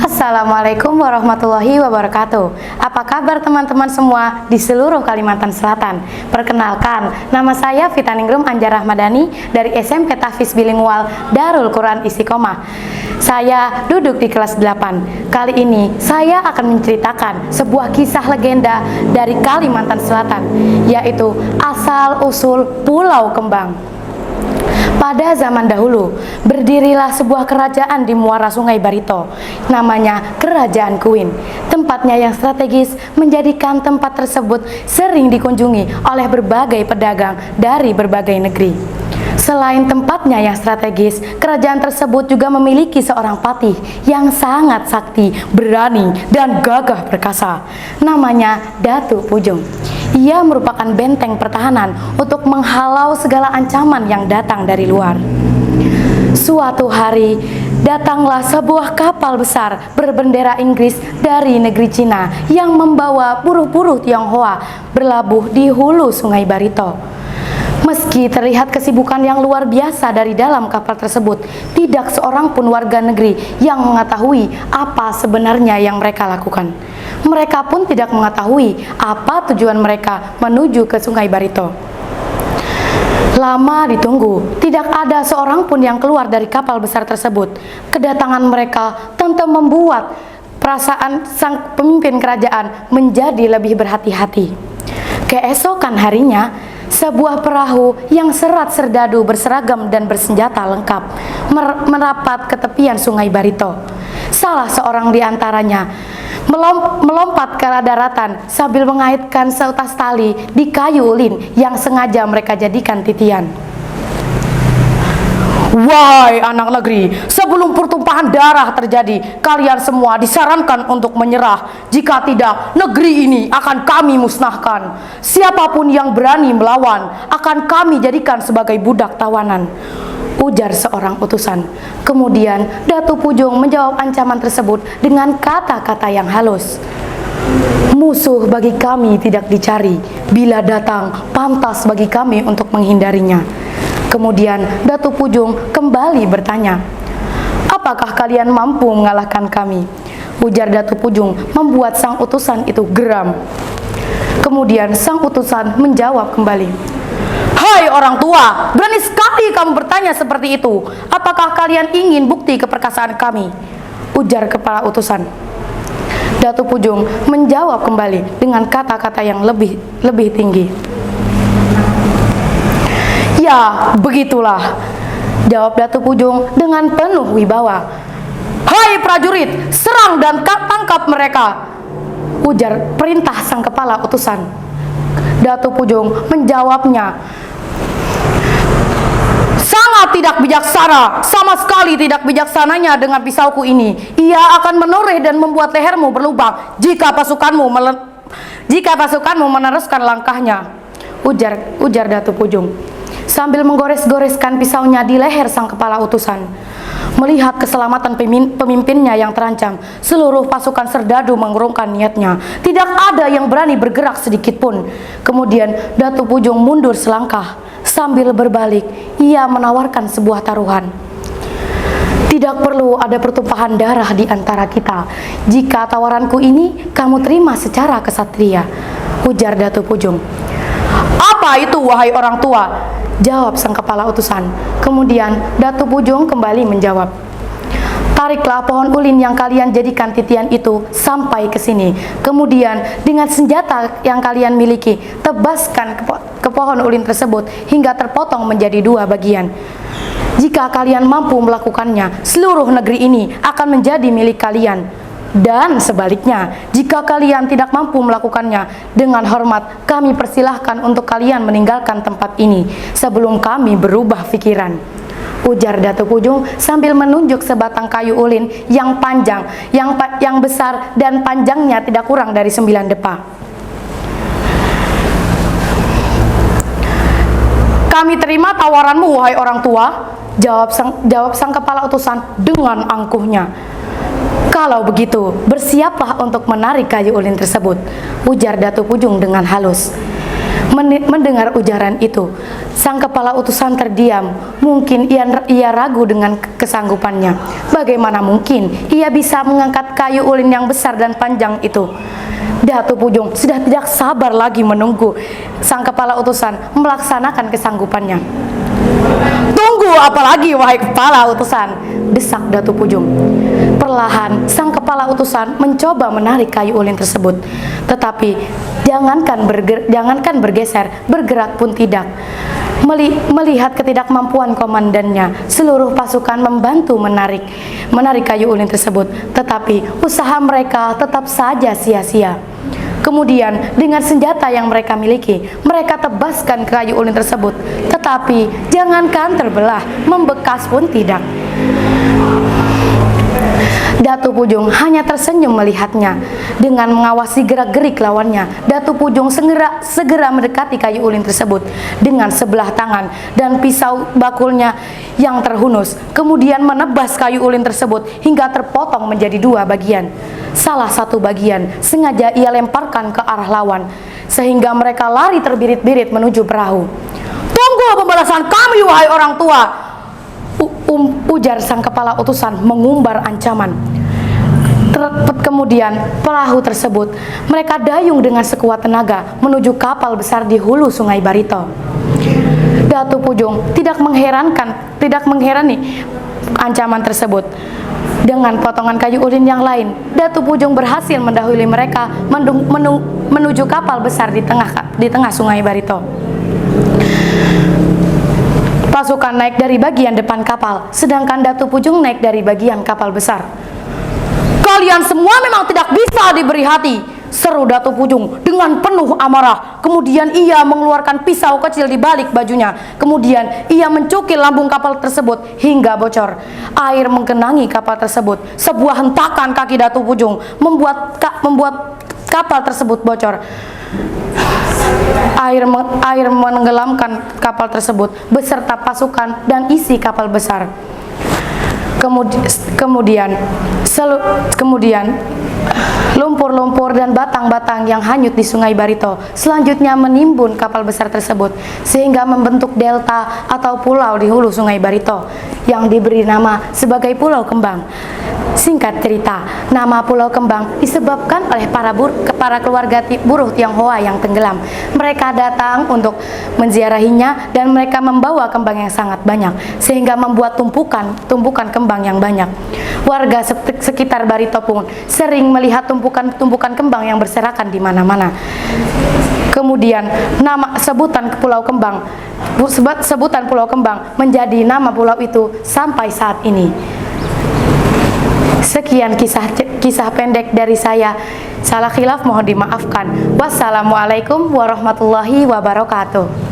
Assalamualaikum warahmatullahi wabarakatuh. Apa kabar teman-teman semua di seluruh Kalimantan Selatan? Perkenalkan, nama saya Vitaningrum Anjar Rahmadani dari SMP Tahfiz Bilingual Darul Quran Istiqomah. Saya duduk di kelas 8. Kali ini saya akan menceritakan sebuah kisah legenda dari Kalimantan Selatan, yaitu asal-usul Pulau Kembang. Pada zaman dahulu, berdirilah sebuah kerajaan di muara Sungai Barito, namanya Kerajaan Kuin. Tempatnya yang strategis menjadikan tempat tersebut sering dikunjungi oleh berbagai pedagang dari berbagai negeri. Selain tempatnya yang strategis, kerajaan tersebut juga memiliki seorang patih yang sangat sakti, berani, dan gagah perkasa. Namanya Datuk Pujung. Ia merupakan benteng pertahanan untuk menghalau segala ancaman yang datang dari luar. Suatu hari, datanglah sebuah kapal besar berbendera Inggris dari negeri Cina yang membawa buruh-buruh Tionghoa berlabuh di hulu Sungai Barito. Meski terlihat kesibukan yang luar biasa dari dalam kapal tersebut, tidak seorang pun warga negeri yang mengetahui apa sebenarnya yang mereka lakukan. Mereka pun tidak mengetahui apa tujuan mereka menuju ke Sungai Barito. Lama ditunggu, tidak ada seorang pun yang keluar dari kapal besar tersebut. Kedatangan mereka tentu membuat perasaan sang pemimpin kerajaan menjadi lebih berhati-hati. Keesokan harinya, sebuah perahu yang serat serdadu berseragam dan bersenjata lengkap merapat ke tepian Sungai Barito. Salah seorang di antaranya melompat ke daratan sambil mengaitkan seutas tali di kayu ulin yang sengaja mereka jadikan titian. Wahai anak negeri, sebelum pertumpahan darah terjadi, kalian semua disarankan untuk menyerah. Jika tidak, negeri ini akan kami musnahkan. Siapapun yang berani melawan akan kami jadikan sebagai budak tawanan, ujar seorang utusan. Kemudian Datuk Pujung menjawab ancaman tersebut dengan kata-kata yang halus. Musuh bagi kami tidak dicari, bila datang pantas bagi kami untuk menghindarinya. Kemudian Datuk Pujung kembali bertanya, apakah kalian mampu mengalahkan kami? Ujar Datuk Pujung membuat sang utusan itu geram. Kemudian sang utusan menjawab kembali, hai orang tua, berani sekali kamu bertanya seperti itu. Apakah kalian ingin bukti keperkasaan kami? Ujar kepala utusan. Datuk Pujung menjawab kembali dengan kata-kata yang lebih tinggi. Ya, begitulah, jawab Datuk Pujung dengan penuh wibawa. Hai prajurit, serang dan tangkap mereka, ujar perintah sang kepala utusan. Datuk Pujung menjawabnya, sangat tidak bijaksana, sama sekali tidak bijaksananya dengan pisauku ini. Ia akan menoreh dan membuat lehermu berlubang jika pasukanmu meneruskan langkahnya, ujar Datuk Pujung sambil menggores-goreskan pisaunya di leher sang kepala utusan. Melihat keselamatan pemimpinnya yang terancam, seluruh pasukan serdadu mengurungkan niatnya. Tidak ada yang berani bergerak sedikit pun. Kemudian Datuk Pujung mundur selangkah. Sambil berbalik, ia menawarkan sebuah taruhan. Tidak perlu ada pertumpahan darah di antara kita. Jika tawaranku ini kamu terima secara kesatria, ujar Datuk Pujung. Apa itu wahai orang tua? Jawab sang kepala utusan. Kemudian Datuk Pujung kembali menjawab, tariklah pohon ulin yang kalian jadikan titian itu sampai ke sini. Kemudian dengan senjata yang kalian miliki, tebaskan ke pohon ulin tersebut hingga terpotong menjadi 2 bagian. Jika kalian mampu melakukannya, seluruh negeri ini akan menjadi milik kalian. Dan sebaliknya, jika kalian tidak mampu melakukannya, dengan hormat kami persilahkan untuk kalian meninggalkan tempat ini sebelum kami berubah pikiran, ujar Datuk Pujung sambil menunjuk sebatang kayu ulin yang panjang, yang besar dan panjangnya tidak kurang dari 9 depa. Kami terima tawaranmu wahai orang tua, jawab sang kepala utusan dengan angkuhnya. Kalau begitu, bersiaplah untuk menarik kayu ulin tersebut, ujar Datuk Pujung dengan halus. Mendengar ujaran itu, sang kepala utusan terdiam. Mungkin ia ragu dengan kesanggupannya. Bagaimana mungkin ia bisa mengangkat kayu ulin yang besar dan panjang itu? Datu Pujung sudah tidak sabar lagi menunggu sang kepala utusan melaksanakan kesanggupannya. "Tunggu apalagi, wahai kepala utusan?" desak Datu Pujung. Perlahan sang kepala utusan mencoba menarik kayu ulin tersebut, tetapi jangankan bergeser, bergerak pun tidak. Melihat ketidakmampuan komandannya, seluruh pasukan membantu menarik kayu ulin tersebut, tetapi usaha mereka tetap saja sia-sia. Kemudian dengan senjata yang mereka miliki, mereka tebaskan kayu ulin tersebut, tetapi jangankan terbelah, membekas pun tidak. Datu Pujung hanya tersenyum melihatnya. Dengan mengawasi gerak-gerik lawannya, Datu Pujung segera mendekati kayu ulin tersebut dengan sebelah tangan dan pisau bakulnya yang terhunus. Kemudian menebas kayu ulin tersebut hingga terpotong menjadi dua bagian. Salah satu bagian sengaja ia lemparkan ke arah lawan, sehingga mereka lari terbirit-birit menuju perahu. "Tunggu pembalasan kami, wahai orang tua!" ujar sang kepala utusan mengumbar ancaman. Kemudian perahu tersebut mereka dayung dengan sekuat tenaga menuju kapal besar di hulu Sungai Barito. Datu Pujung tidak mengherani ancaman tersebut. Dengan potongan kayu ulin yang lain, Datu Pujung berhasil mendahului mereka menuju kapal besar di tengah Sungai Barito. Pasukan naik dari bagian depan kapal, sedangkan Datu Pujung naik dari bagian kapal besar. "Kalian semua memang tidak bisa diberi hati," seru Datu Pujung dengan penuh amarah. Kemudian ia mengeluarkan pisau kecil di balik bajunya. Kemudian ia mencukil lambung kapal tersebut hingga bocor. Air menggenangi kapal tersebut. Sebuah hentakan kaki Datu Pujung membuat kapal tersebut bocor. Air menenggelamkan kapal tersebut beserta pasukan dan isi kapal besar. Kemudian lumpur-lumpur dan batang-batang yang hanyut di Sungai Barito selanjutnya menimbun kapal besar tersebut sehingga membentuk delta atau pulau di hulu Sungai Barito yang diberi nama sebagai Pulau Kembang. Singkat cerita, nama Pulau Kembang disebabkan oleh para keluarga buruh Tionghoa yang tenggelam. Mereka datang untuk menziarahinya dan mereka membawa kembang yang sangat banyak sehingga membuat tumpukan kembang yang banyak. Warga sekitar Barito pun sering melihat tumpukan kembang yang berserakan di mana-mana. Kemudian sebutan Pulau Kembang menjadi nama pulau itu sampai saat ini. Sekian kisah pendek dari saya. Salah khilaf mohon dimaafkan. Wassalamualaikum warahmatullahi wabarakatuh.